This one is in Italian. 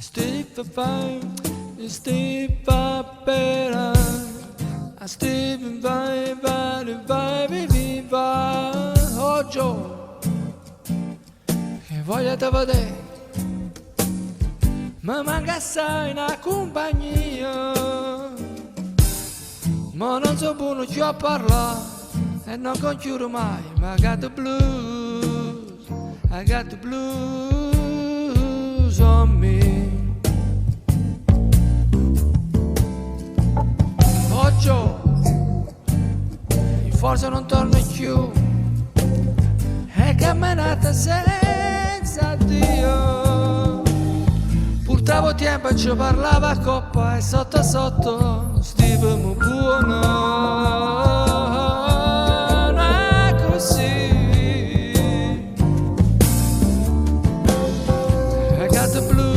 Steve vai, Steve va bene, Steve vai, viva, oggi che voglia te vedere, mi manca assai una compagnia, ma non so buono più a parlare e non congiuro mai, ma I got the blues, I got the blues on me. Oggi forse non torno più, è camminata senza Dio. Purtroppo tempo ci parlava a coppa e sotto sotto stivamo buono. Non è così. I got the blues.